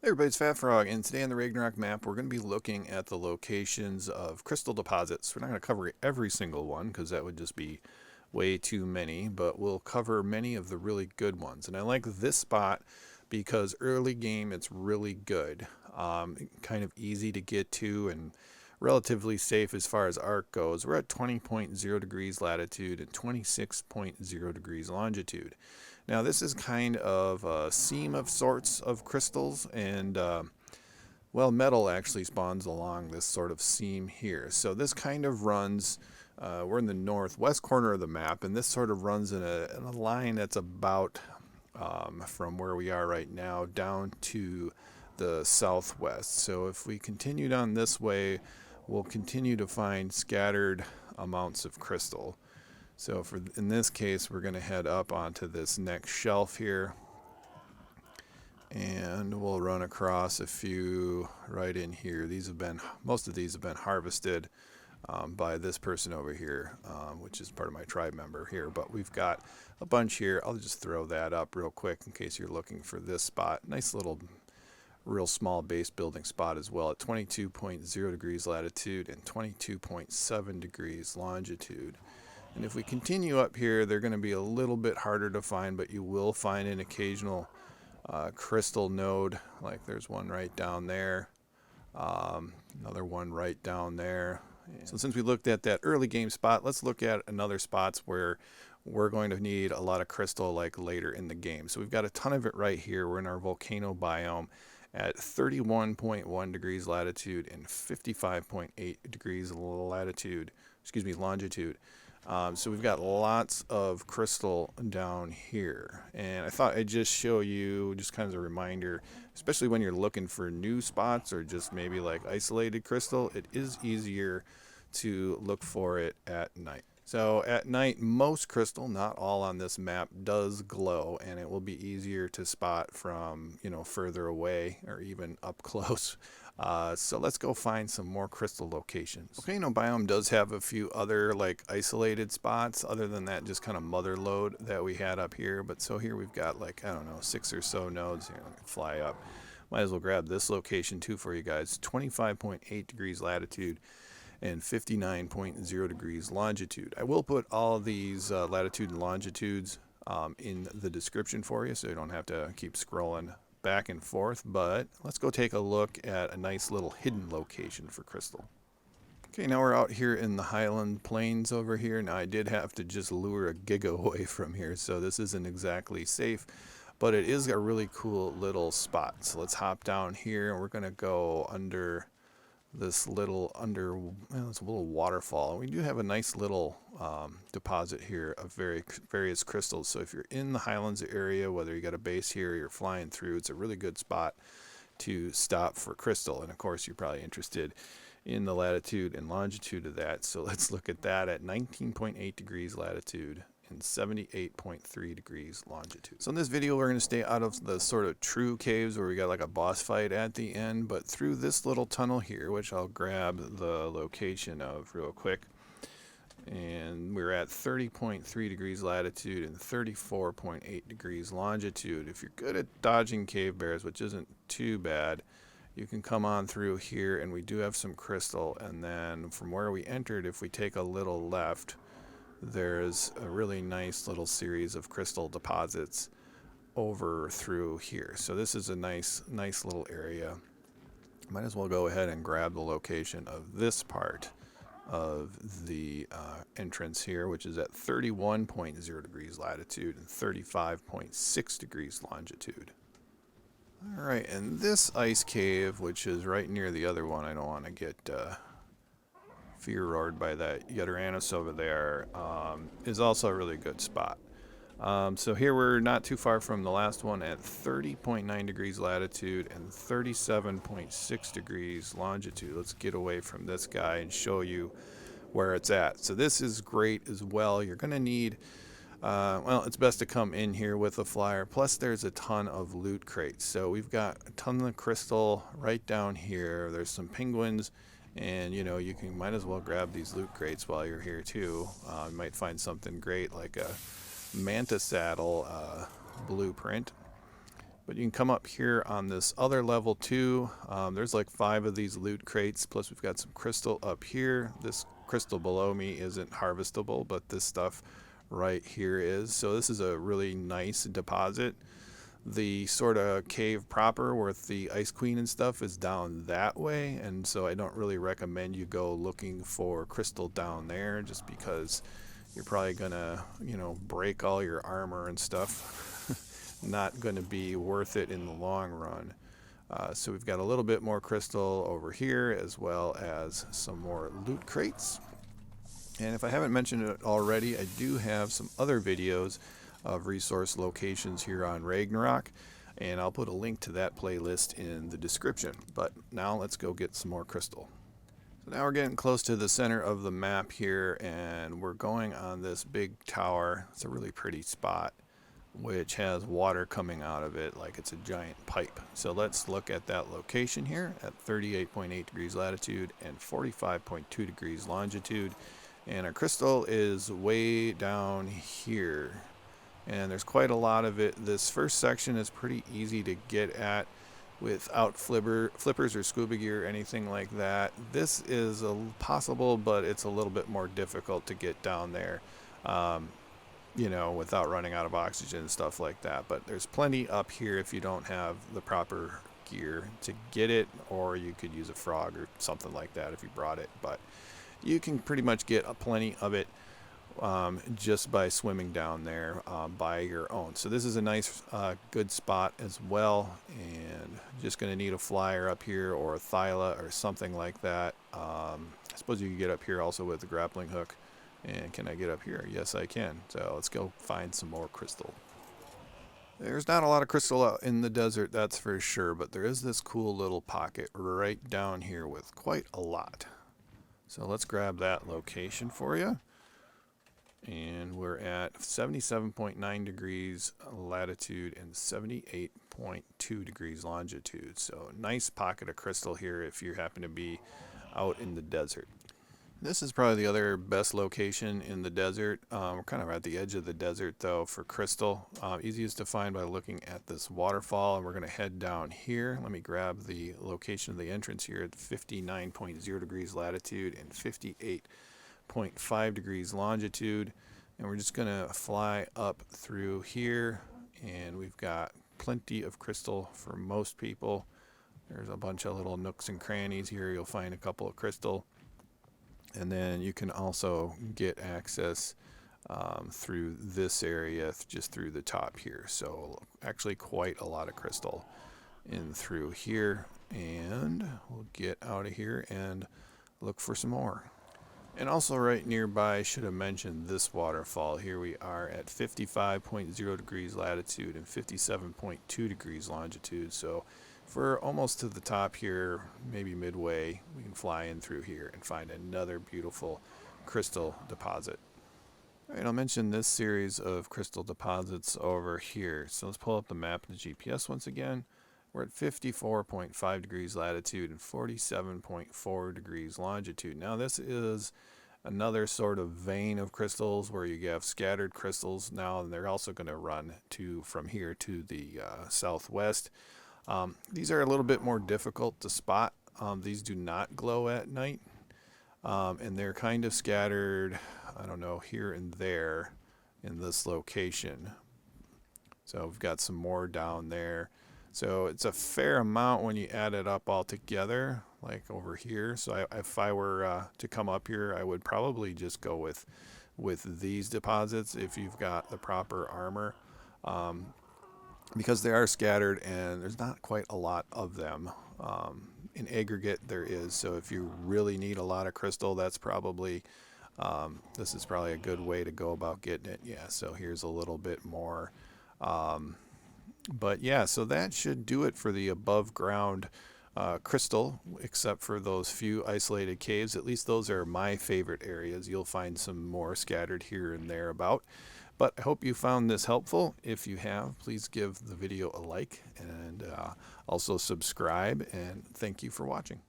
Hey everybody, it's Fat Frog, and today on the Ragnarok map we're going to be looking at the locations of crystal deposits. We're not going to cover every single one because that would just be way too many, but we'll cover many of the really good ones. And I like this spot because early game it's really good. Kind of easy to get to and relatively safe as far as arc goes. We're at 20.0 degrees latitude and 26.0 degrees longitude. Now this is kind of a seam of sorts of crystals, and well, metal actually spawns along this sort of seam here. So this kind of runs, we're in the northwest corner of the map, and this sort of runs in a line that's about from where we are right now down to the southwest. So if we continue down this way, we'll continue to find scattered amounts of crystal. So in this case, we're going to head up onto this next shelf here, and we'll run across a few right in here. Most of these have been harvested by this person over here, which is part of my tribe member here. But we've got a bunch here. I'll just throw that up real quick in case you're looking for this spot. Nice little, real small base building spot as well at 22.0 degrees latitude and 22.7 degrees longitude. And if we continue up here, they're going to be a little bit harder to find, but you will find an occasional crystal node. Like there's one right down there, another one right down there. So since we looked at that early game spot, let's look at another spots where we're going to need a lot of crystal like later in the game. So we've got a ton of it right here. We're in our volcano biome at 31.1 degrees latitude and 55.8 degrees longitude. So we've got lots of crystal down here, and I thought I'd just show you, just kind of a reminder, especially when you're looking for new spots or just maybe like isolated crystal, it is easier to look for it at night. So at night, most crystal, not all on this map, does glow, and it will be easier to spot from, further away or even up close. So let's go find some more crystal locations. Volcano biome does have a few other like isolated spots other than that just kind of mother load that we had up here. But so here we've got like, I don't know, 6 or so nodes. Here, let me fly up. Might as well grab this location too for you guys. 25.8 degrees latitude and 59.0 degrees longitude. I will put all of these latitude and longitudes in the description for you so you don't have to keep scrolling back and forth, but let's go take a look at a nice little hidden location for crystal. Okay, now we're out here in the Highland plains over here. Now I did have to just lure a giga away from here, so this isn't exactly safe, but it is a really cool little spot. So let's hop down here, and we're gonna go under this little waterfall. We do have a nice little deposit here of various crystals. So if you're in the Highlands area, whether you got a base here or you're flying through, it's a really good spot to stop for crystal. And of course, you're probably interested in the latitude and longitude of that. So let's look at that at 19.8 degrees latitude and 78.3 degrees longitude. So in this video, we're going to stay out of the sort of true caves where we got like a boss fight at the end, but through this little tunnel here, which I'll grab the location of real quick. And we're at 30.3 degrees latitude and 34.8 degrees longitude. If you're good at dodging cave bears, which isn't too bad, you can come on through here, and we do have some crystal. And then from where we entered, if we take a little left, there's a really nice little series of crystal deposits over through here. So this is a nice little area. Might as well go ahead and grab the location of this part of the entrance here, which is at 31.0 degrees latitude and 35.6 degrees longitude. All right, and this ice cave, which is right near the other one, I don't want to get fear roared by that Yutteranus over there, is also a really good spot. So here we're not too far from the last one at 30.9 degrees latitude and 37.6 degrees longitude. Let's get away from this guy and show you where it's at. So this is great as well. You're going to need, well, it's best to come in here with a flyer. Plus there's a ton of loot crates. So we've got a ton of crystal right down here. There's some penguins. And you might as well grab these loot crates while you're here too. You might find something great like a manta saddle blueprint. But you can come up here on this other level too. There's like 5 of these loot crates, plus we've got some crystal up here. This crystal below me isn't harvestable, but this stuff right here is. So this is a really nice deposit. The sort of cave proper with the Ice Queen and stuff is down that way, and so I don't really recommend you go looking for crystal down there, just because you're probably gonna, break all your armor and stuff. Not going to be worth it in the long run. So we've got a little bit more crystal over here, as well as some more loot crates. And if I haven't mentioned it already, I do have some other videos of resource locations here on Ragnarok, and I'll put a link to that playlist in the description. But now let's go get some more crystal. So now we're getting close to the center of the map here, and we're going on this big tower. It's a really pretty spot, which has water coming out of it like it's a giant pipe. So let's look at that location here at 38.8 degrees latitude and 45.2 degrees longitude. And our crystal is way down here, and there's quite a lot of it. This first section is pretty easy to get at without flippers or scuba gear or anything like that. This is possible, but it's a little bit more difficult to get down there, without running out of oxygen and stuff like that. But there's plenty up here if you don't have the proper gear to get it, or you could use a frog or something like that if you brought it. But you can pretty much get plenty of it just by swimming down there by your own. So this is a nice good spot as well, and just going to need a flyer up here or a thyla or something like that. I suppose you could get up here also with the grappling hook. And can I get up here? Yes, I can. So let's go find some more crystal. There's not a lot of crystal out in the desert, that's for sure, but there is this cool little pocket right down here with quite a lot. So let's grab that location for you. And we're at 77.9 degrees latitude and 78.2 degrees longitude. So nice pocket of crystal here if you happen to be out in the desert. This is probably the other best location in the desert. We're kind of at the edge of the desert though for crystal. Easiest to find by looking at this waterfall, and we're going to head down here. Let me grab the location of the entrance here at 59.0 degrees latitude and 58.5 degrees longitude, and we're just going to fly up through here, and we've got plenty of crystal for most people. There's a bunch of little nooks and crannies here. You'll find a couple of crystal. And then you can also get access through this area, just through the top here. So actually quite a lot of crystal in through here. And we'll get out of here and look for some more. And also right nearby, I should have mentioned this waterfall. Here we are at 55.0 degrees latitude and 57.2 degrees longitude. So if we're almost to the top here, maybe midway, we can fly in through here and find another beautiful crystal deposit. All right, I'll mention this series of crystal deposits over here. So let's pull up the map and the GPS once again. We're at 54.5 degrees latitude and 47.4 degrees longitude. Now this is another sort of vein of crystals where you have scattered crystals now, and they're also going to run from here to the southwest. These are a little bit more difficult to spot. These do not glow at night, and they're kind of scattered, I don't know, here and there in this location. So we've got some more down there. So it's a fair amount when you add it up all together, like over here. So if I were to come up here, I would probably just go with these deposits if you've got the proper armor. Because they are scattered and there's not quite a lot of them. In aggregate there is, so if you really need a lot of crystal, that's probably this is probably a good way to go about getting it. Yeah, so here's a little bit more. But yeah, so that should do it for the above ground crystal, except for those few isolated caves. At least those are my favorite areas. You'll find some more scattered here and there about. But I hope you found this helpful. If you have, please give the video a like and also subscribe, and thank you for watching.